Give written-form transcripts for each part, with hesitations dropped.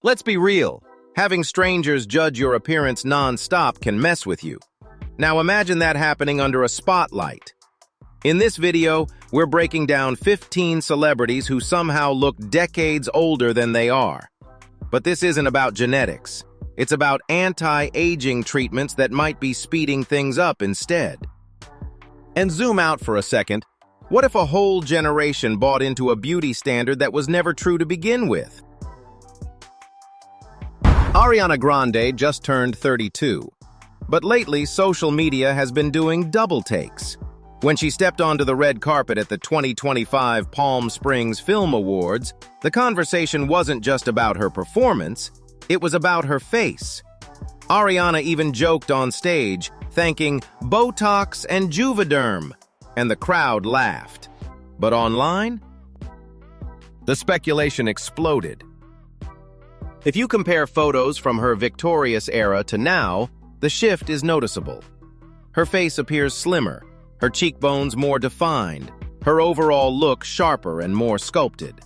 Let's be real. Having strangers judge your appearance non-stop can mess with you. Now imagine that happening under a spotlight. In this video, we're breaking down 15 celebrities who somehow look decades older than they are. But this isn't about genetics. It's about anti-aging treatments that might be speeding things up instead. And zoom out for a second. What if a whole generation bought into a beauty standard that was never true to begin with? Ariana Grande just turned 32. But lately, social media has been doing double takes. When she stepped onto the red carpet at the 2025 Palm Springs Film Awards, the conversation wasn't just about her performance, it was about her face. Ariana even joked on stage, thanking Botox and Juvederm, and the crowd laughed. But online, the speculation exploded. If you compare photos from her victorious era to now, the shift is noticeable. Her face appears slimmer, her cheekbones more defined, her overall look sharper and more sculpted.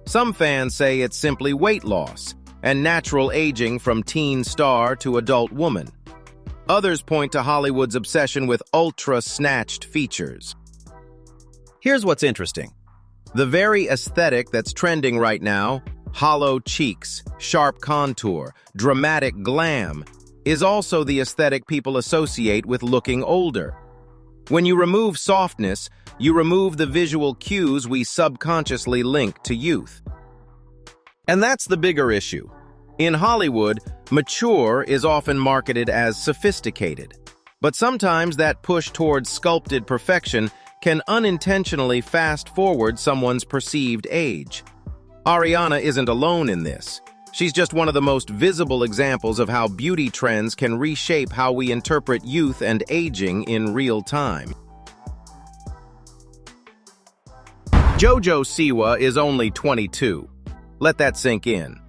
Some fans say it's simply weight loss and natural aging from teen star to adult woman. Others point to Hollywood's obsession with ultra-snatched features. Here's what's interesting. The very aesthetic that's trending right now, hollow cheeks, sharp contour, dramatic glam, is also the aesthetic people associate with looking older. When you remove softness, you remove the visual cues we subconsciously link to youth. And that's the bigger issue. In Hollywood, mature is often marketed as sophisticated. But sometimes that push towards sculpted perfection can unintentionally fast-forward someone's perceived age. Ariana isn't alone in this. She's just one of the most visible examples of how beauty trends can reshape how we interpret youth and aging in real time. JoJo Siwa is only 22. Let that sink in.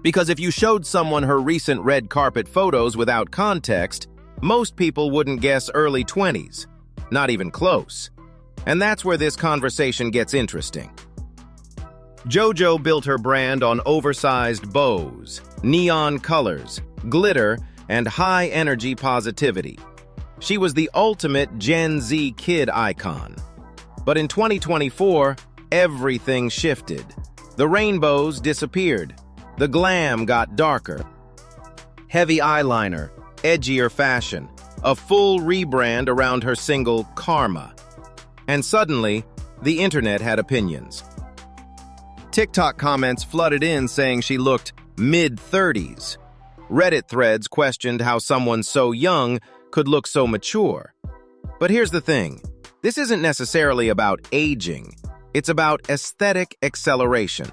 Because if you showed someone her recent red carpet photos without context, most people wouldn't guess early 20s. Not even close. And that's where this conversation gets interesting. JoJo built her brand on oversized bows, neon colors, glitter, and high-energy positivity. She was the ultimate Gen Z kid icon. But in 2024, everything shifted. The rainbows disappeared. The glam got darker. Heavy eyeliner, edgier fashion, a full rebrand around her single Karma. And suddenly, the internet had opinions. TikTok comments flooded in saying she looked mid-30s. Reddit threads questioned how someone so young could look so mature. But here's the thing. This isn't necessarily about aging. It's about aesthetic acceleration.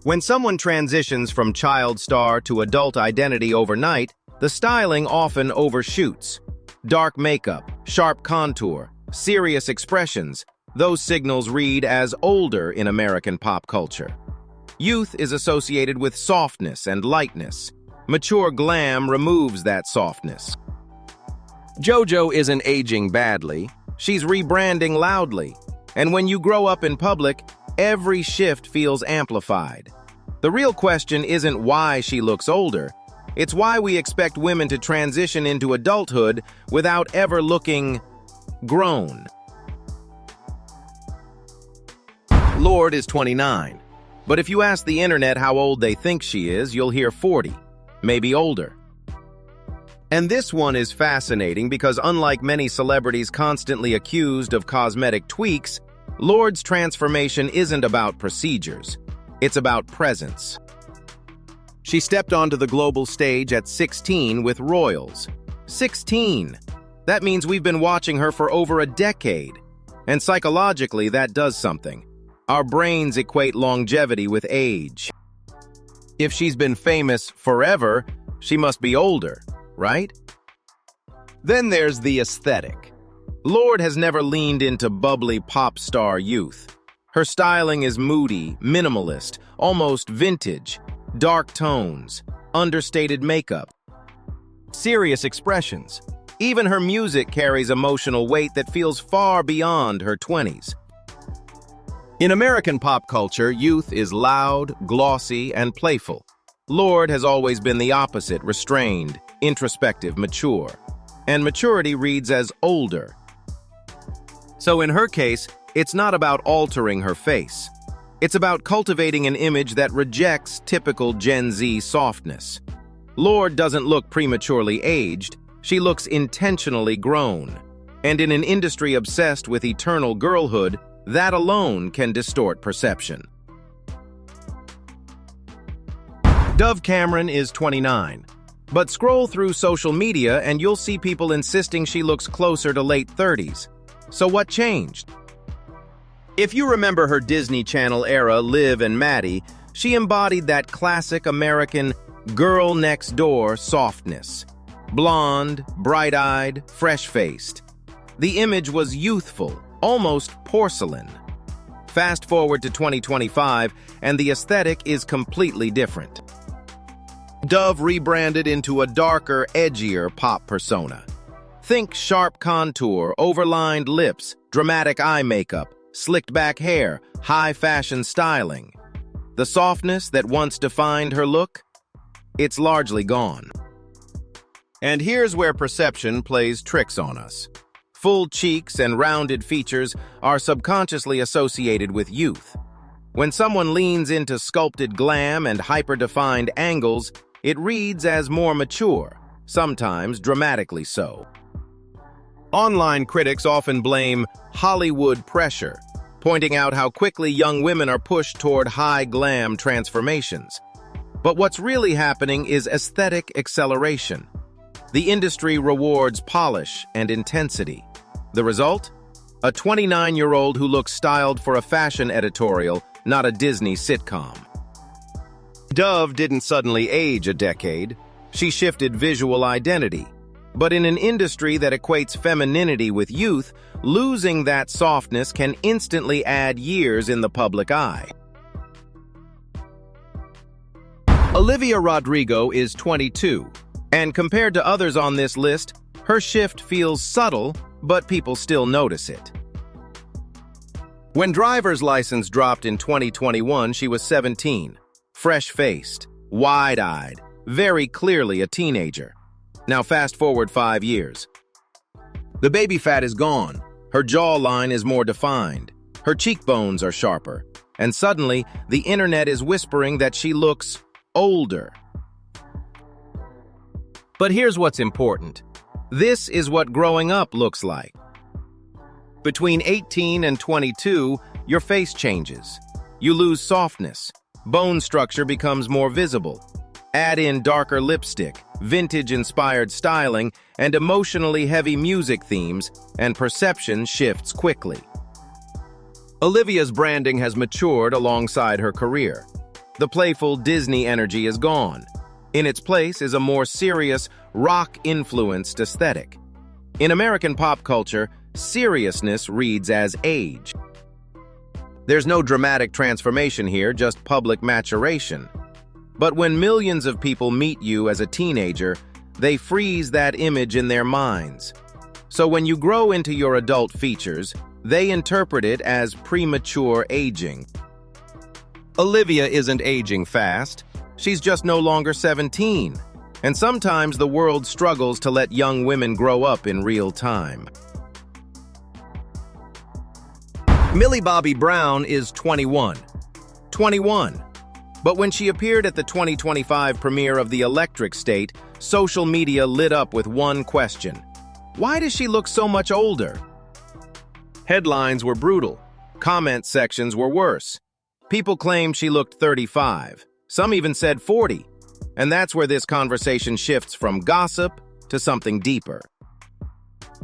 When someone transitions from child star to adult identity overnight, the styling often overshoots. Dark makeup, sharp contour, serious expressions, those signals read as older in American pop culture. Youth is associated with softness and lightness. Mature glam removes that softness. JoJo isn't aging badly. She's rebranding loudly. And when you grow up in public, every shift feels amplified. The real question isn't why she looks older. It's why we expect women to transition into adulthood without ever looking grown. Lorde is 29. But if you ask the internet how old they think she is, you'll hear 40, maybe older. And this one is fascinating because unlike many celebrities constantly accused of cosmetic tweaks, Lorde's transformation isn't about procedures. It's about presence. She stepped onto the global stage at 16 with royals. 16! That means we've been watching her for over a decade. And psychologically, that does something. Our brains equate longevity with age. If she's been famous forever, she must be older, right? Then there's the aesthetic. Lorde has never leaned into bubbly pop star youth. Her styling is moody, minimalist, almost vintage, dark tones, understated makeup, serious expressions. Even her music carries emotional weight that feels far beyond her 20s. In American pop culture, youth is loud, glossy, and playful. Lorde has always been the opposite, restrained, introspective, mature. And maturity reads as older. So in her case, it's not about altering her face. It's about cultivating an image that rejects typical Gen Z softness. Lorde doesn't look prematurely aged, she looks intentionally grown. And in an industry obsessed with eternal girlhood, that alone can distort perception. Dove Cameron is 29. But scroll through social media and you'll see people insisting she looks closer to late 30s. So what changed? If you remember her Disney Channel era Liv and Maddie, she embodied that classic American girl next door softness. Blonde, bright-eyed, fresh-faced. The image was youthful, almost porcelain. Fast forward to 2025, and the aesthetic is completely different. Dove rebranded into a darker, edgier pop persona. Think sharp contour, overlined lips, dramatic eye makeup, slicked back hair, high-fashion styling. The softness that once defined her look? It's largely gone. And here's where perception plays tricks on us. Full cheeks and rounded features are subconsciously associated with youth. When someone leans into sculpted glam and hyper-defined angles, it reads as more mature, sometimes dramatically so. Online critics often blame Hollywood pressure, pointing out how quickly young women are pushed toward high-glam transformations. But what's really happening is aesthetic acceleration. The industry rewards polish and intensity. The result? A 29-year-old who looks styled for a fashion editorial, not a Disney sitcom. Dove didn't suddenly age a decade. She shifted visual identity. But in an industry that equates femininity with youth, losing that softness can instantly add years in the public eye. Olivia Rodrigo is 22, and compared to others on this list, her shift feels subtle, but people still notice it. When driver's license dropped in 2021, she was 17, fresh-faced, wide-eyed, very clearly a teenager. Now fast forward 5 years. The baby fat is gone, her jawline is more defined, her cheekbones are sharper, and suddenly the internet is whispering that she looks older. But here's what's important. This is what growing up looks like. Between 18 and 22, your face changes. You lose softness. Bone structure becomes more visible. Add in darker lipstick, vintage-inspired styling, and emotionally heavy music themes, and perception shifts quickly. Olivia's branding has matured alongside her career. The playful Disney energy is gone. In its place is a more serious, rock-influenced aesthetic. In American pop culture, seriousness reads as age. There's no dramatic transformation here, just public maturation. But when millions of people meet you as a teenager, they freeze that image in their minds. So when you grow into your adult features, they interpret it as premature aging. Olivia isn't aging fast. She's just no longer 17. And sometimes the world struggles to let young women grow up in real time. Millie Bobby Brown is 21. 21. But when she appeared at the 2025 premiere of The Electric State, social media lit up with one question. Why does she look so much older? Headlines were brutal. Comment sections were worse. People claimed she looked 35. Some even said 40. And that's where this conversation shifts from gossip to something deeper.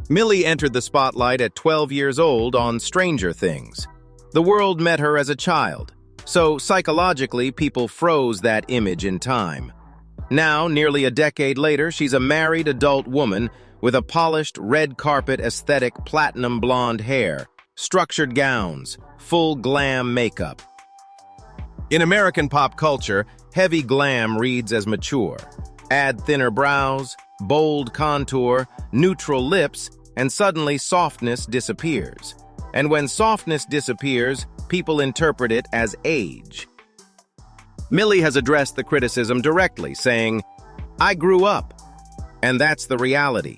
Millie entered the spotlight at 12 years old on Stranger Things. The world met her as a child, so psychologically people froze that image in time. Now, nearly a decade later, she's a married adult woman with a polished red carpet aesthetic platinum blonde hair, structured gowns, full glam makeup. In American pop culture, heavy glam reads as mature. Add thinner brows, bold contour, neutral lips, and suddenly softness disappears. And when softness disappears, people interpret it as age. Millie has addressed the criticism directly, saying, "I grew up." And that's the reality.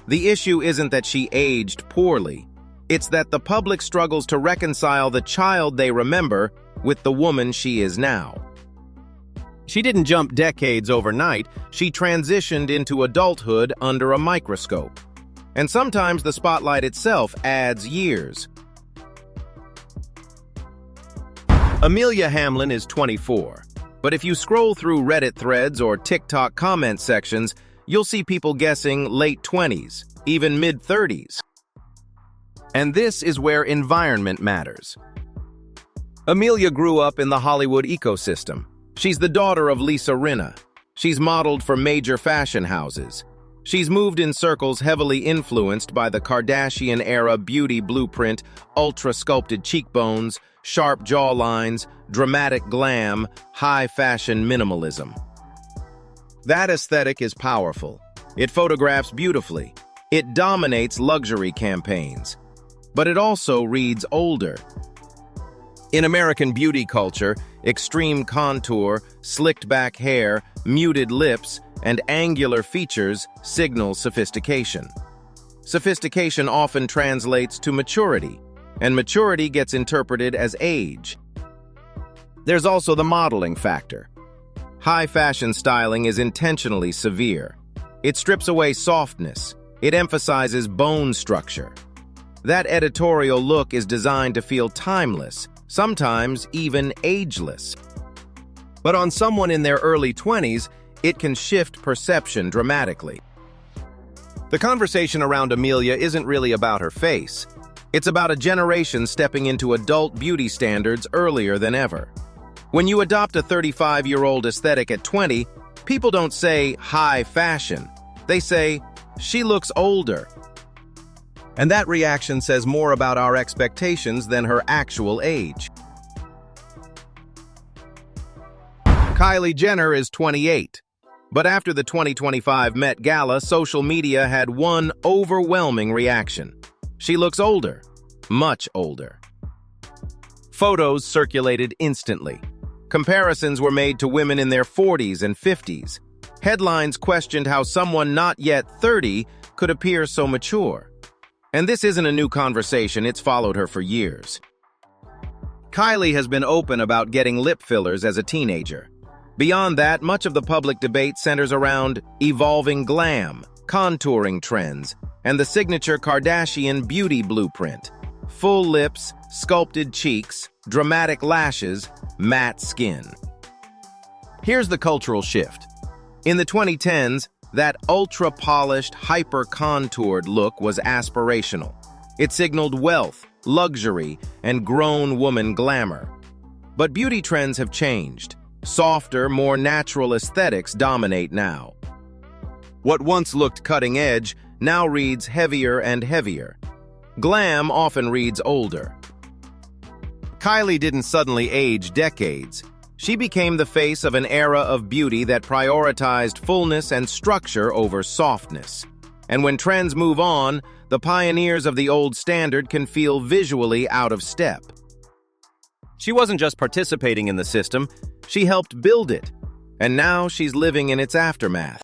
The issue isn't that she aged poorly. It's that the public struggles to reconcile the child they remember with the woman she is now. She didn't jump decades overnight. She transitioned into adulthood under a microscope. And sometimes the spotlight itself adds years. Amelia Hamlin is 24. But if you scroll through Reddit threads or TikTok comment sections, you'll see people guessing late 20s, even mid-30s. And this is where environment matters. Amelia grew up in the Hollywood ecosystem. She's the daughter of Lisa Rinna. She's modeled for major fashion houses. She's moved in circles heavily influenced by the Kardashian-era beauty blueprint, ultra-sculpted cheekbones, sharp jawlines, dramatic glam, high-fashion minimalism. That aesthetic is powerful. It photographs beautifully. It dominates luxury campaigns. But it also reads older. In American beauty culture, extreme contour, slicked-back hair, muted lips, and angular features signal sophistication. Sophistication often translates to maturity, and maturity gets interpreted as age. There's also the modeling factor. High fashion styling is intentionally severe. It strips away softness. It emphasizes bone structure. That editorial look is designed to feel timeless, sometimes even ageless. But on someone in their early 20s, it can shift perception dramatically. The conversation around Amelia isn't really about her face. It's about a generation stepping into adult beauty standards earlier than ever. When you adopt a 35-year-old aesthetic at 20, people don't say high fashion. They say, she looks older. And that reaction says more about our expectations than her actual age. Kylie Jenner is 28. But after the 2025 Met Gala, social media had one overwhelming reaction. She looks older, much older. Photos circulated instantly. Comparisons were made to women in their 40s and 50s. Headlines questioned how someone not yet 30 could appear so mature. And this isn't a new conversation, it's followed her for years. Kylie has been open about getting lip fillers as a teenager. Beyond that, much of the public debate centers around evolving glam, contouring trends, and the signature Kardashian beauty blueprint. Full lips, sculpted cheeks, dramatic lashes, matte skin. Here's the cultural shift. In the 2010s, that ultra-polished, hyper-contoured look was aspirational. It signaled wealth, luxury, and grown woman glamour. But beauty trends have changed. Softer, more natural aesthetics dominate now. What once looked cutting-edge now reads heavier and heavier. Glam often reads older. Kylie didn't suddenly age decades. She became the face of an era of beauty that prioritized fullness and structure over softness. And when trends move on, the pioneers of the old standard can feel visually out of step. She wasn't just participating in the system, she helped build it. And now she's living in its aftermath.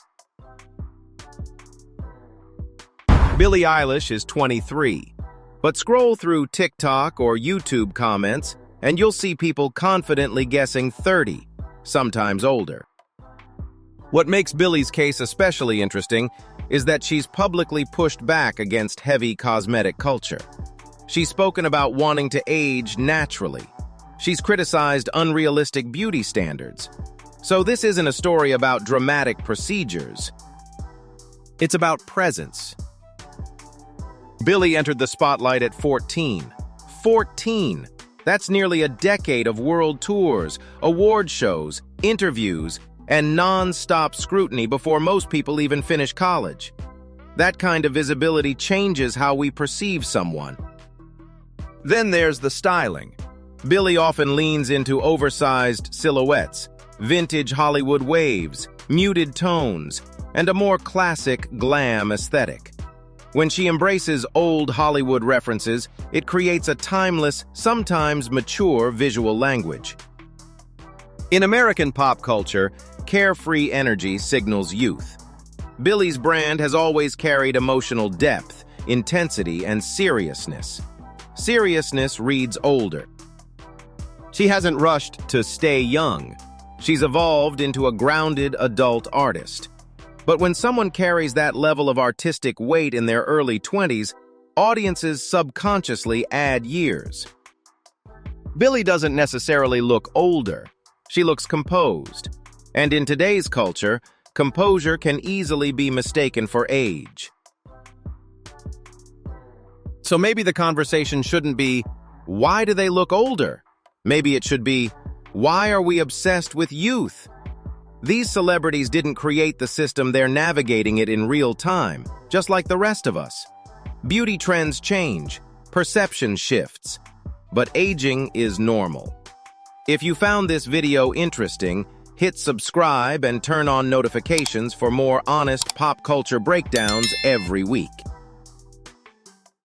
Billie Eilish is 23. But scroll through TikTok or YouTube comments, and you'll see people confidently guessing 30, sometimes older. What makes Billie's case especially interesting is that she's publicly pushed back against heavy cosmetic culture. She's spoken about wanting to age naturally. She's criticized unrealistic beauty standards. So this isn't a story about dramatic procedures. It's about presence. Billie entered the spotlight at 14. 14! That's nearly a decade of world tours, award shows, interviews, and non-stop scrutiny before most people even finish college. That kind of visibility changes how we perceive someone. Then there's the styling. Billie often leans into oversized silhouettes, vintage Hollywood waves, muted tones, and a more classic glam aesthetic. When she embraces old Hollywood references, it creates a timeless, sometimes mature visual language. In American pop culture, carefree energy signals youth. Billie's brand has always carried emotional depth, intensity, and seriousness. Seriousness reads older. She hasn't rushed to stay young. She's evolved into a grounded adult artist. But when someone carries that level of artistic weight in their early 20s, audiences subconsciously add years. Billie doesn't necessarily look older. She looks composed. And in today's culture, composure can easily be mistaken for age. So maybe the conversation shouldn't be, why do they look older? Maybe it should be, why are we obsessed with youth? These celebrities didn't create the system, they're navigating it in real time, just like the rest of us. Beauty trends change, perception shifts, but aging is normal. If you found this video interesting, hit subscribe and turn on notifications for more honest pop culture breakdowns every week.